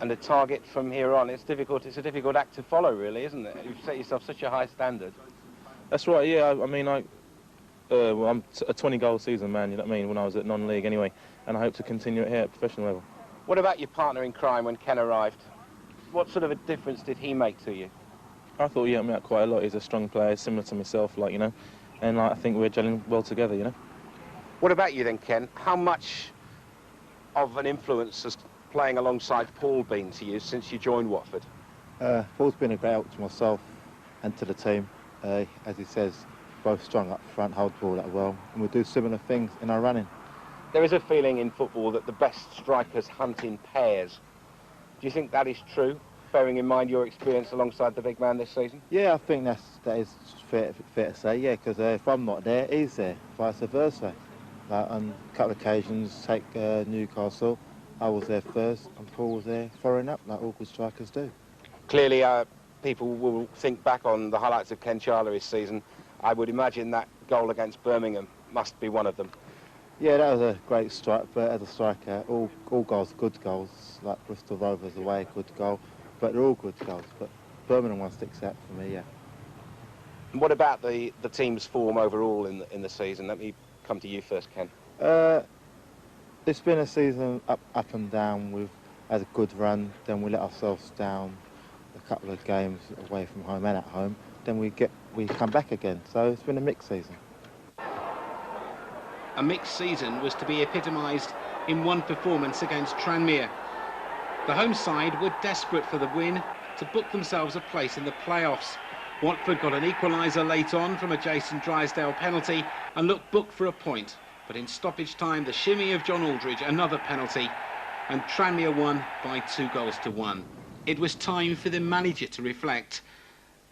And the target from here on, it's a difficult act to follow, really, isn't it? You've set yourself such a high standard. That's right, yeah. I mean, I'm a 20-goal season, man, you know what I mean, when I was at non-league anyway, and I hope to continue it here at professional level. What about your partner in crime when Ken arrived? What sort of a difference did he make to you? I thought he helped me out quite a lot. He's a strong player, similar to myself, like, you know, and I think we're gelling well together, you know. What about you then, Ken? How much of an influence has playing alongside Paul been to you since you joined Watford? Paul's been a great help to myself and to the team. As he says, both strong up front, hold the ball that well, and we do similar things in our running. There is a feeling in football that the best strikers hunt in pairs. Do you think that is true, bearing in mind your experience alongside the big man this season? Yeah, I think that is fair to say, yeah, because if I'm not there, he's there, vice versa. Like on a couple of occasions, take Newcastle, I was there first and Paul was there following up, like all good strikers do. Clearly, people will think back on the highlights of Ken Charlery's season. I would imagine that goal against Birmingham must be one of them. Yeah, that was a great strike, but as a striker, all goals are good goals, like Bristol Rovers away, good goal, but they're all good goals. But Birmingham one sticks out for me, yeah. And what about the team's form overall in the season? Let me come to you first, Ken. It's been a season up and down. We've had a good run, then we let ourselves down a couple of games away from home and at home. Then we come back again. So it's been a mixed season. A mixed season was to be epitomised in one performance against Tranmere. The home side were desperate for the win to book themselves a place in the playoffs. Watford got an equaliser late on from a Jason Drysdale penalty and looked booked for a point. But in stoppage time, the shimmy of John Aldridge, another penalty, and Tranmere won by 2-1. It was time for the manager to reflect.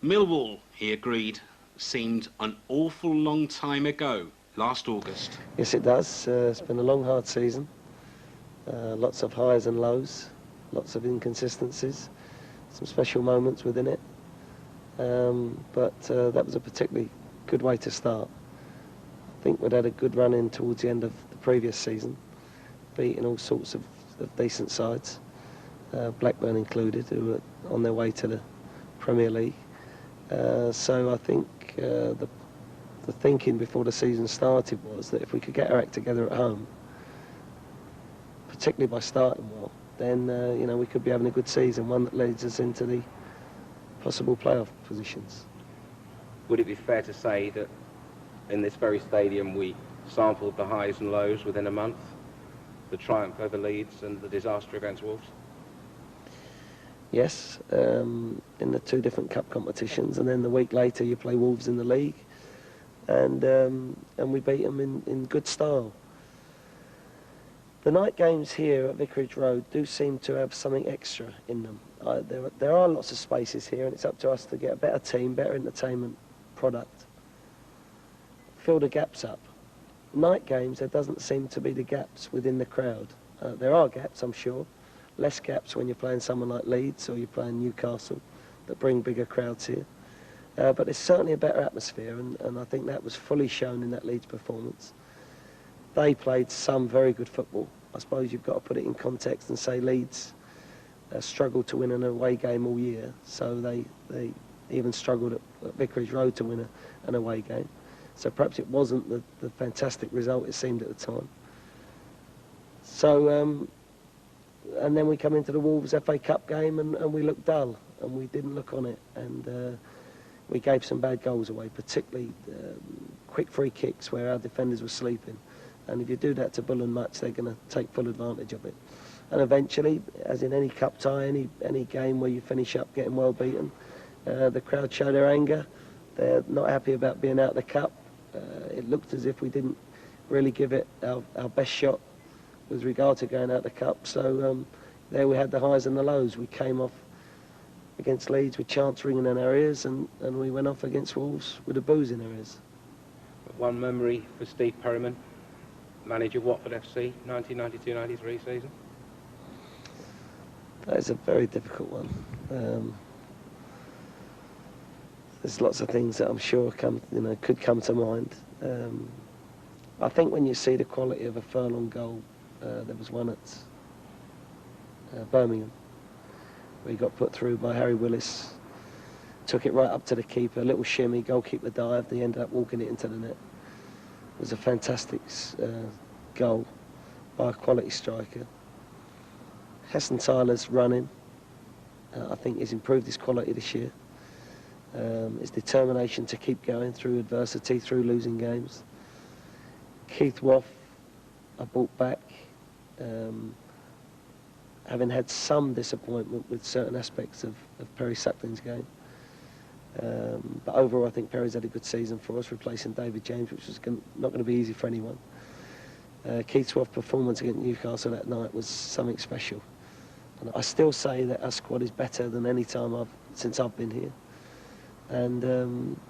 Millwall, he agreed, seemed an awful long time ago, last August. Yes, it does. It's been a long, hard season. Lots of highs and lows, lots of inconsistencies, some special moments within it. But that was a particularly good way to start. I think we'd had a good run in towards the end of the previous season, beating all sorts of decent sides, Blackburn included, who were on their way to the Premier League. So I think the thinking before the season started was that if we could get our act together at home, particularly by starting well, then you know, we could be having a good season, one that leads us into the possible playoff positions. Would it be fair to say that in this very stadium we sampled the highs and lows within a month? The triumph over Leeds and the disaster against Wolves? Yes, in the two different cup competitions, and then the week later you play Wolves in the league, and we beat them in good style. The night games here at Vicarage Road do seem to have something extra in them. There are lots of spaces here, and it's up to us to get a better team, better entertainment product. Fill the gaps up. Night games, there doesn't seem to be the gaps within the crowd. There are gaps, I'm sure. Less gaps when you're playing someone like Leeds or you're playing Newcastle that bring bigger crowds here. But it's certainly a better atmosphere, and I think that was fully shown in that Leeds performance. They played some very good football. I suppose you've got to put it in context and say Leeds struggled to win an away game all year, so they even struggled at Vicarage Road to win an away game. So perhaps it wasn't the fantastic result it seemed at the time. So, and then we come into the Wolves FA Cup game and we looked dull, and we didn't look on it, and we gave some bad goals away, particularly quick free kicks where our defenders were sleeping. And if you do that to Bull and Much, they're going to take full advantage of it. And eventually, as in any cup tie, any game where you finish up getting well beaten, the crowd show their anger. They're not happy about being out of the cup. It looked as if we didn't really give it our best shot with regard to going out of the cup. So there we had the highs and the lows. We came off against Leeds with chants ringing in our ears, and we went off against Wolves with a booze in our ears. One memory for Steve Perryman, manager of Watford FC, 1992-93 season? That is a very difficult one. There's lots of things that I'm sure could come to mind. I think when you see the quality of a furlong goal, there was one at Birmingham, where he got put through by Harry Willis, took it right up to the keeper, a little shimmy, goalkeeper dived, he ended up walking it into the net. It was a fantastic goal by a quality striker. Heston Tyler's running, I think he's improved his quality this year. His determination to keep going through adversity, through losing games. Keith Woff, I brought back, having had some disappointment with certain aspects of Perry Sucklin's game. But overall, I think Perry's had a good season for us, replacing David James, which was not going to be easy for anyone. Keith Woff's performance against Newcastle that night was something special. And I still say that our squad is better than any time since I've been here. And,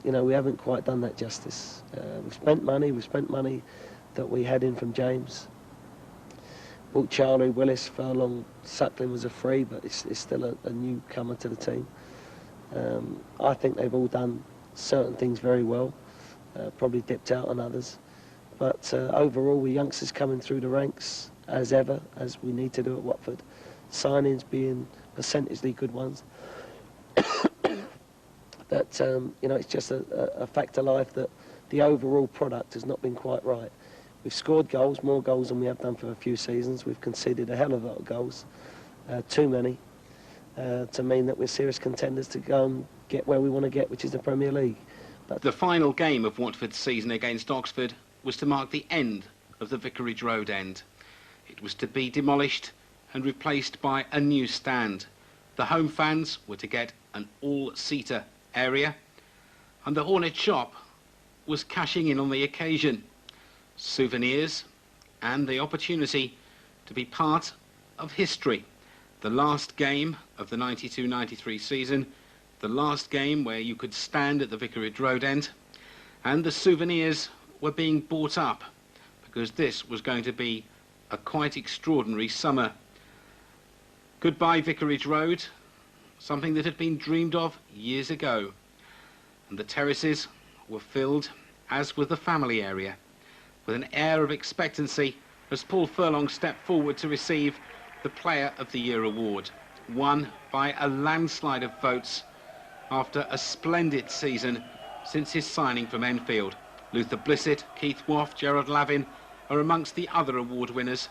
you know, we haven't quite done that justice. We've spent money that we had in from James. Bought Charlie, Willis, Furlong, Suckling was a free, but it's still a newcomer to the team. I think they've all done certain things very well, probably dipped out on others. But overall, with youngsters coming through the ranks, as ever, as we need to do at Watford, signings being percentagely good ones, that you know, it's just a fact of life that the overall product has not been quite right. We've scored goals, more goals than we have done for a few seasons. We've conceded a hell of a lot of goals, too many, to mean that we're serious contenders to go and get where we want to get, which is the Premier League. But the final game of Watford's season against Oxford was to mark the end of the Vicarage Road end. It was to be demolished and replaced by a new stand. The home fans were to get an all-seater area, and the Hornet shop was cashing in on the occasion. Souvenirs and the opportunity to be part of history. The last game of the 92-93 season, the last game where you could stand at the Vicarage Road end, and the souvenirs were being bought up because this was going to be a quite extraordinary summer. Goodbye Vicarage Road, something that had been dreamed of years ago, and the terraces were filled, as was the family area, with an air of expectancy as Paul Furlong stepped forward to receive the Player of the Year award, won by a landslide of votes after a splendid season since his signing from Enfield. Luther Blissett, Keith Waff, Gerard Lavin are amongst the other award winners,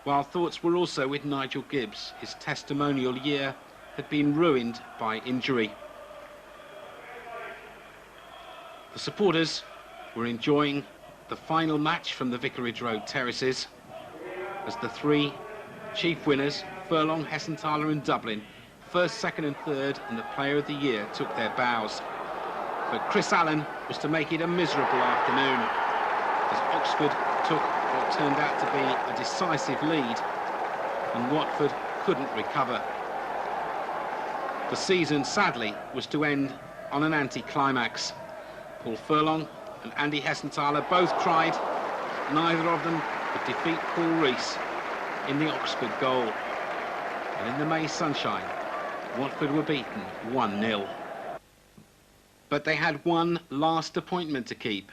while thoughts were also with Nigel Gibbs. His testimonial year had been ruined by injury. The supporters were enjoying the final match from the Vicarage Road terraces as the three chief winners, Furlong, Hessenthaler and Dublin, first, second and third, and the Player of the Year took their bows. But Chris Allen was to make it a miserable afternoon as Oxford took what turned out to be a decisive lead and Watford couldn't recover. The season, sadly, was to end on an anti-climax. Paul Furlong and Andy Hessenthaler both tried. Neither of them could defeat Paul Rees in the Oxford goal. And in the May sunshine, Watford were beaten 1-0. But they had one last appointment to keep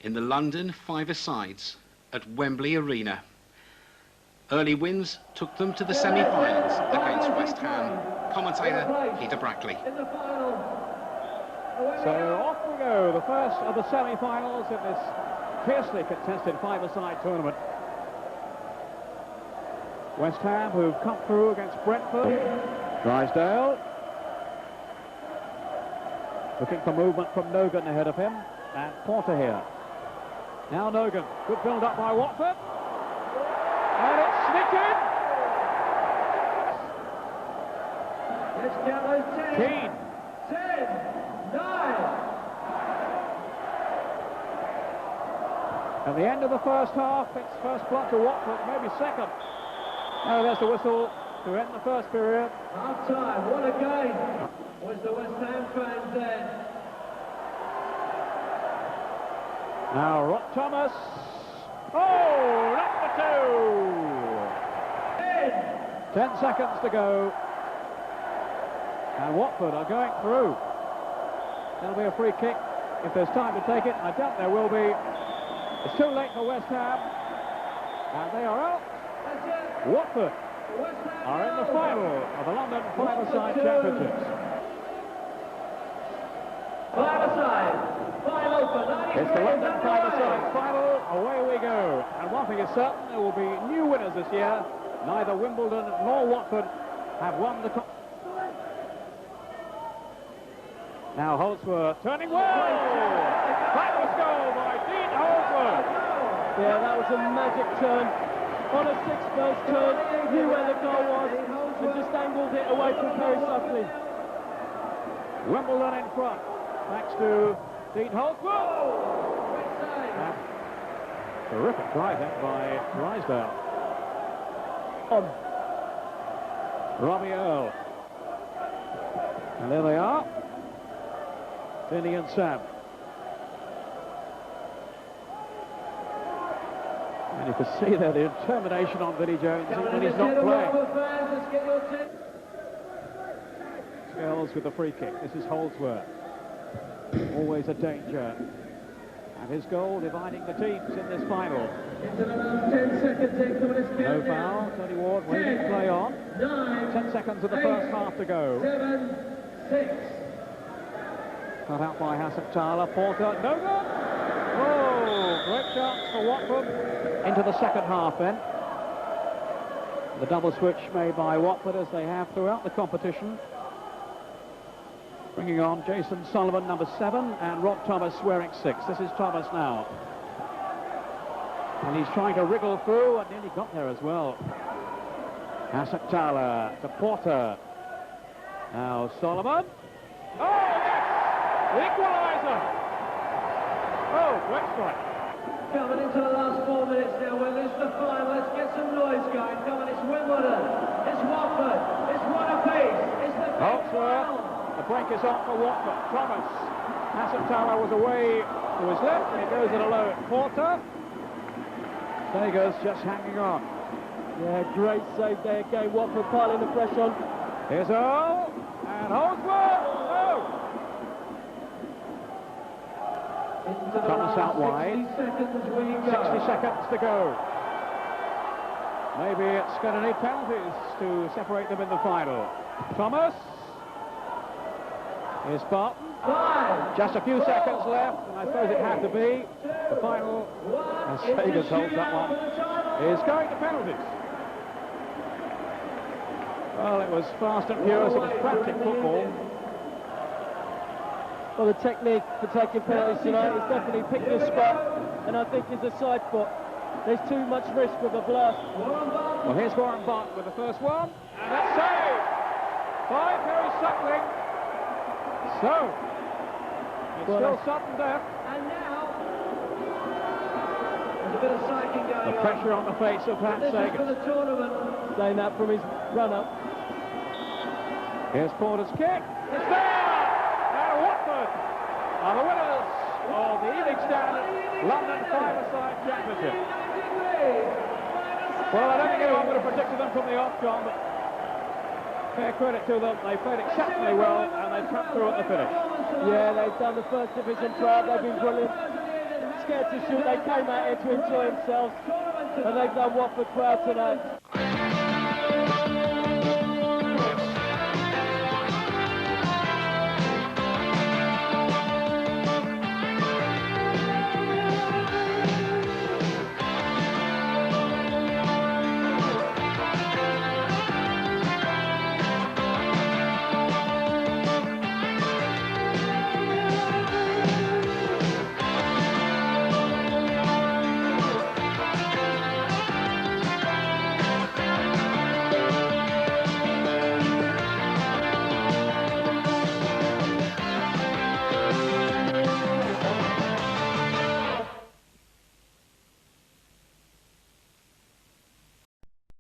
in the London five-a-sides at Wembley Arena. Early wins took them to the semi-finals against West Ham. Commentator Peter Brackley. So off we go, the first of the semi-finals in this fiercely contested five-a-side tournament. West Ham, who've come through against Brentford. Drysdale looking for movement from Nogan ahead of him, and Porter here. Now Nogan, good build up by Watford, and it's snicked in. Let's get those 10. Keane. 10, 9. At the end of the first half, it's first block to Watford, maybe second. Oh, there's the whistle to end the first period. Half time, what a game. Was the West Ham fans there? Now Rock Thomas. Oh, number 2. 10 seconds to go. And Watford are going through. There'll be a free kick if there's time to take it. I doubt there will be. It's too late for West Ham. And they are out. Watford are in the final of the London Five-a-Side Championships. Five-a-side, final for 90. It's the London Five-a-Side final. Away we go. And one thing is certain, there will be new winners this year. Neither Wimbledon nor Watford have won the... Now Holdsworth turning well. Fabulous goal by Dean Holdsworth. Yeah, that was a magic turn. On a six-burst turn, knew where the goal was, and just angled it away from Perry Sutley. Wimbledon in front, thanks to Dean Holdsworth. Terrific driving by Drysdale. Robbie Earle. And there they are. Vinny and Sam. And you can see there the determination on Vinnie Jones when he's not playing. Scales with the free kick. This is Holdsworth. Always a danger. And his goal dividing the teams in this final. 10 seconds. No foul. Tony Ward waiting to play on. 10 seconds of the first half to go. 7, 6, Cut out by Hassan-Tyler. Porter, no good! Oh, great chance for Watford. Into the second half then. The double switch made by Watford, as they have throughout the competition. Bringing on Jason Sullivan, number 7, and Rob Thomas wearing 6. This is Thomas now. And he's trying to wriggle through and nearly got there as well. Hassan-Tyler to Porter. Now Sullivan. Oh, yes! The equaliser! Oh, great strike. Coming into the last 4 minutes now. Well, this is the final. Let's get some noise going. Come on, it's Wimbledon. It's Watford. It's one apiece. It's the big final. The break is on for Watford. Thomas. Hassan-Tyler was away to his left, and he goes it alone. Porter. Sager's just hanging on. Yeah, great save there again. Watford piling the pressure on. Here's Earl. And Holdsworth. Oh! Thomas out wide. 60 seconds to go. Maybe it's going to need penalties to separate them in the final. Thomas. Here's Barton. Just a few seconds left, and I suppose it had to be. The final, as Sagers holds that one, is going to penalties. Well, it was fast and furious. It was frantic football. Well, the technique for taking penalties tonight is definitely picking a spot, and I think it's a side foot. There's too much risk with a blur. Well, here's Warren Barton with the first one, and that's saved by Perry Suckling. So, it's still sudden death. And now, there's a bit of psyching going on. The pressure on the face of Pat Sagers. For the tournament. Saying that from his run-up. Here's Porter's kick. It's there! And Watford are the winners of the Evening Standard London Five-a-Side Championship. Well, I don't think anyone would have predicted them from the off, John, but fair credit to them. They played exceptionally well, and they trapped through at the finish. Yeah, they've done the first division proud. They've been brilliant. Scared to shoot. They came out here to enjoy themselves, and they've done Watford proud tonight.